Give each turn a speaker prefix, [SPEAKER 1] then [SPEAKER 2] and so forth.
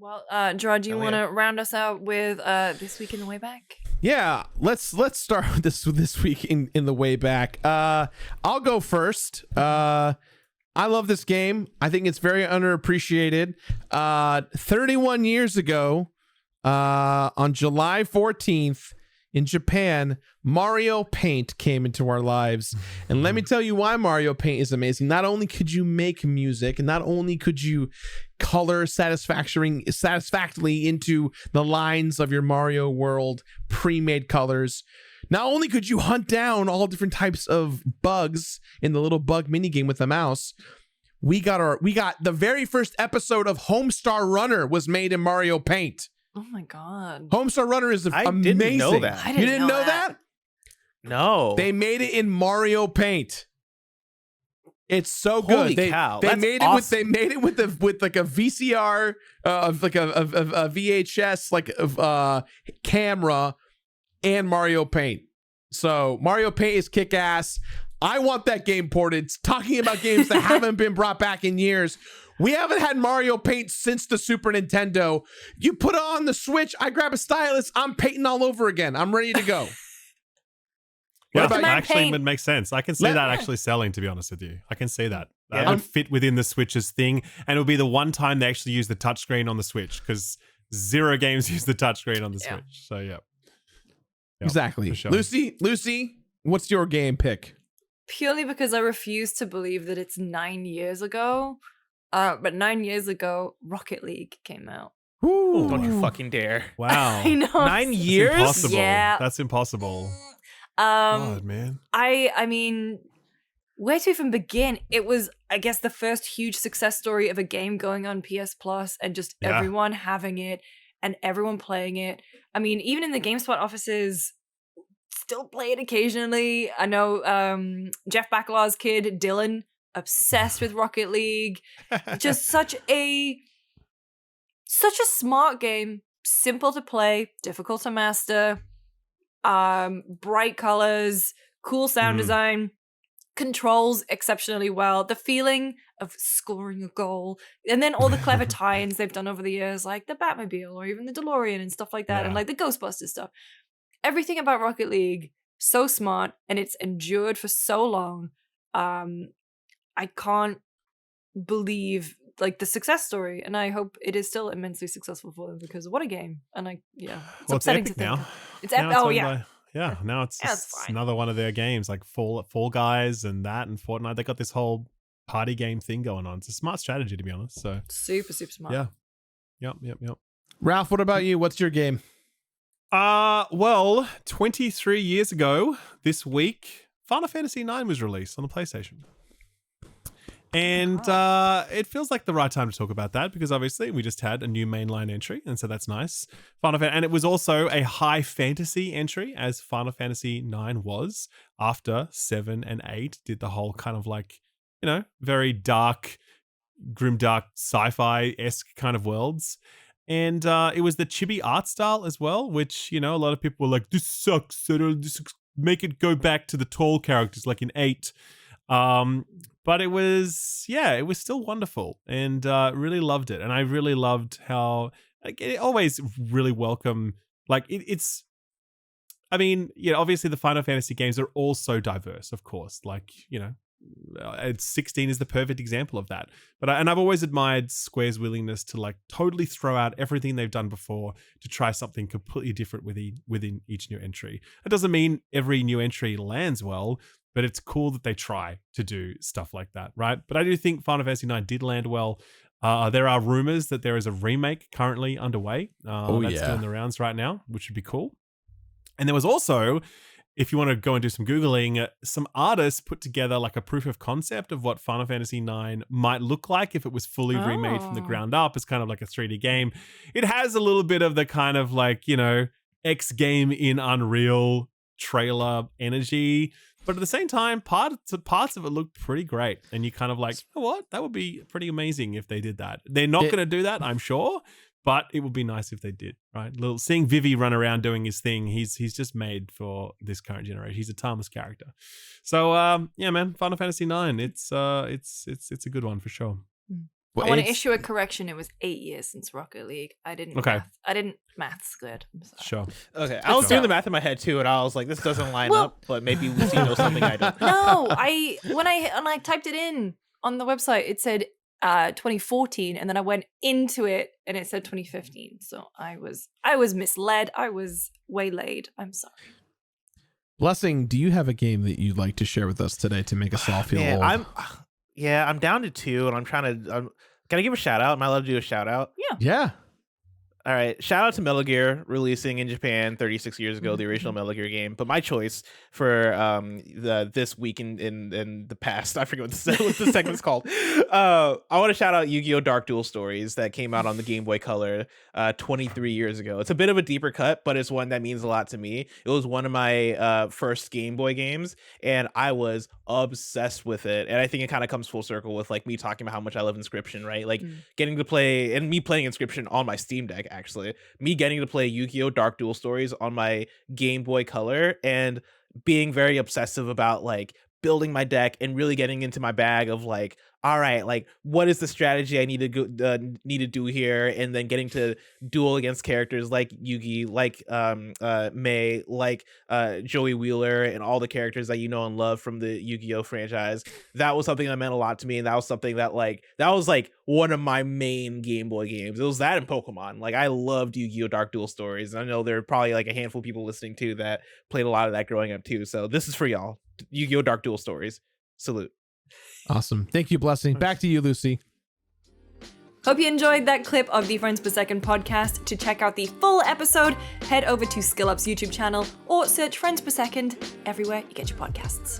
[SPEAKER 1] Well, Gerard, do you
[SPEAKER 2] Hell
[SPEAKER 1] want
[SPEAKER 2] yeah.
[SPEAKER 1] to round us out with This Week in the Way Back?
[SPEAKER 3] Yeah, let's start with this week in the way back. I'll go first. I love this game. I think it's very underappreciated. 31 years ago, on July 14th in Japan, Mario Paint came into our lives. And let me tell you why Mario Paint is amazing. Not only could you make music, and not only could you color satisfactorily into the lines of your Mario world, pre-made colors. Not only could you hunt down all different types of bugs in the little bug minigame with the mouse, we got the very first episode of Homestar Runner was made in Mario Paint.
[SPEAKER 1] Oh my god.
[SPEAKER 3] Homestar Runner is
[SPEAKER 2] I
[SPEAKER 3] amazing.
[SPEAKER 2] didn't know that.
[SPEAKER 1] I
[SPEAKER 3] You didn't know that?
[SPEAKER 2] No.
[SPEAKER 3] They made it in Mario Paint. It's so
[SPEAKER 2] Holy
[SPEAKER 3] good.
[SPEAKER 2] cow,
[SPEAKER 3] They
[SPEAKER 2] that's
[SPEAKER 3] made
[SPEAKER 2] awesome.
[SPEAKER 3] it with like a VCR of like a VHS like camera and Mario Paint. So Mario Paint is kick ass. I want that game ported. Talking about games that haven't been brought back in years. We haven't had Mario Paint since the Super Nintendo. You put it on the Switch, I grab a stylus, I'm painting all over again. I'm ready to go.
[SPEAKER 4] Yeah,
[SPEAKER 1] about
[SPEAKER 4] that actually
[SPEAKER 1] paint?
[SPEAKER 4] would make sense. I can see that actually selling, to be honest with you. I can see that. That
[SPEAKER 2] Yeah.
[SPEAKER 4] would fit within the Switch's thing. And it would be the one time they actually use the touchscreen on the Switch, because zero games use the touchscreen on the
[SPEAKER 1] Yeah.
[SPEAKER 4] Switch. So, yeah. Yep,
[SPEAKER 3] Exactly.
[SPEAKER 4] for sure.
[SPEAKER 3] Lucy, what's your game pick?
[SPEAKER 1] Purely because I refuse to believe that it's 9 years ago. But 9 years ago, Rocket League came out.
[SPEAKER 3] Ooh.
[SPEAKER 2] Don't you fucking dare.
[SPEAKER 4] Wow.
[SPEAKER 1] I know.
[SPEAKER 2] 9
[SPEAKER 4] That's
[SPEAKER 2] years?
[SPEAKER 4] impossible.
[SPEAKER 1] Yeah.
[SPEAKER 4] That's impossible.
[SPEAKER 1] Um,
[SPEAKER 4] God, man.
[SPEAKER 1] I mean, where to even begin? It was, I guess, the first huge success story of a game going on PS Plus and just
[SPEAKER 4] Yeah.
[SPEAKER 1] everyone having it and everyone playing it. I mean, even in the GameSpot offices, still play it occasionally. I know Jeff Bacalaw's kid, Dylan, obsessed with Rocket League. Just such a smart game, simple to play, difficult to master. Bright colors, cool sound design, controls exceptionally well. The feeling of scoring a goal, and then all the clever tie-ins they've done over the years, like the Batmobile or even the DeLorean and stuff like that, and
[SPEAKER 4] Yeah.
[SPEAKER 1] like the Ghostbusters stuff. Everything about Rocket League so smart, and it's endured for so long. I can't believe like the success story, and I hope it is still immensely successful for them, because what a game. And it's
[SPEAKER 4] Well, it's
[SPEAKER 1] upsetting
[SPEAKER 4] Epic
[SPEAKER 1] to think.
[SPEAKER 4] now.
[SPEAKER 1] It's
[SPEAKER 4] Now
[SPEAKER 1] epic. Oh
[SPEAKER 4] owned
[SPEAKER 1] yeah.
[SPEAKER 4] by- yeah, now it's
[SPEAKER 1] Yeah, it's
[SPEAKER 4] just
[SPEAKER 1] fine.
[SPEAKER 4] another one of their games, like Fall Guys and that and Fortnite. They got this whole party game thing going on. It's a smart strategy, to be honest. So,
[SPEAKER 1] Super smart.
[SPEAKER 4] yeah. Yep.
[SPEAKER 3] Ralph, what about you? What's your game?
[SPEAKER 4] Well, 23 years ago this week, Final Fantasy IX was released on the PlayStation. And it feels like the right time to talk about that, because obviously we just had a new mainline entry, and so that's nice. And it was also a high fantasy entry, as Final Fantasy IX was, after 7 and 8 did the whole kind of like, very dark, grimdark sci-fi-esque kind of worlds. And it was the chibi art style as well, which, a lot of people were like, this sucks. Make it go back to the tall characters like in 8. But it was still wonderful, and really loved it. And I really loved how it always really welcome, like it's, I mean, obviously the Final Fantasy games are all so diverse, of course, like, 16 is the perfect example of that. But I've always admired Square's willingness to like totally throw out everything they've done before to try something completely different within each new entry. It doesn't mean every new entry lands well, but it's cool that they try to do stuff like that, right? But I do think Final Fantasy IX did land well. There are rumors that there is a remake currently underway. That's doing the rounds right now, which would be cool. And there was also, if you want to go and do some Googling, some artists put together like a proof of concept of what Final Fantasy IX might look like if it was fully remade from the ground up. It's kind of like a 3D game. It has a little bit of the kind of like, X game in Unreal trailer energy. But at the same time, parts of it look pretty great. And you kind of like, you know what? That would be pretty amazing if they did that. They're not going to do that, I'm sure. But it would be nice if they did, right? Seeing Vivi run around doing his thing, he's just made for this current generation. He's a timeless character. So yeah, man, Final Fantasy IX, it's a good one for sure.
[SPEAKER 3] Well,
[SPEAKER 1] I want to
[SPEAKER 3] it's-
[SPEAKER 1] issue a correction. It was 8 years since Rocket League. I didn't.
[SPEAKER 4] Okay.
[SPEAKER 1] Math's good. I'm sorry.
[SPEAKER 4] Sure.
[SPEAKER 2] Okay, I was doing the math in my head too, and I was like, this doesn't line up, but maybe Lucy knows something I don't.
[SPEAKER 1] No, when I typed it in on the website, it said 2014, and then I went into it and it said 2015. So I was misled. I was waylaid. I'm sorry.
[SPEAKER 3] Blessing, do you have a game that you'd like to share with us today to make us all feel
[SPEAKER 2] Man,
[SPEAKER 3] old?
[SPEAKER 2] I'm down to 2, and can I give a shout out? Am I allowed to do a shout out?
[SPEAKER 3] Yeah.
[SPEAKER 2] All right, shout out to Metal Gear releasing in Japan 36 years ago, the
[SPEAKER 1] Mm-hmm.
[SPEAKER 2] original Metal Gear game. But my choice for this week in the past, I forget what the segment's called. I want to shout out Yu-Gi-Oh! Dark Duel Stories that came out on the Game Boy Color 23 years ago. It's a bit of a deeper cut, but it's one that means a lot to me. It was one of my first Game Boy games, and I was obsessed with it. And I think it kind of comes full circle with like me talking about how much I love Inscription, right? Like getting to play, and me playing Inscription on my Steam Deck, actually. Me getting to play Yu-Gi-Oh! Dark Duel Stories on my Game Boy Color and being very obsessive about like building my deck and really getting into my bag of like, all right, like what is the strategy I need to do here, and then getting to duel against characters like Yugi, like Mei, like Joey Wheeler, and all the characters that you know and love from the Yu-Gi-Oh! Franchise. That was something that meant a lot to me, and that was something that was one of my main Game Boy games. It was that and Pokemon. Like I loved Yu-Gi-Oh! Dark Duel Stories, and I know there are probably like a handful of people listening too that played a lot of that growing up too. So this is for y'all. Yu-Gi-Oh! Dark Duel Stories. Salute.
[SPEAKER 3] Awesome. Thank you, Blessing. Back to you, Lucy.
[SPEAKER 1] Hope you enjoyed that clip of the Frames Per Second podcast. To check out the full episode, head over to SkillUp's YouTube channel or search Frames Per Second everywhere you get your podcasts.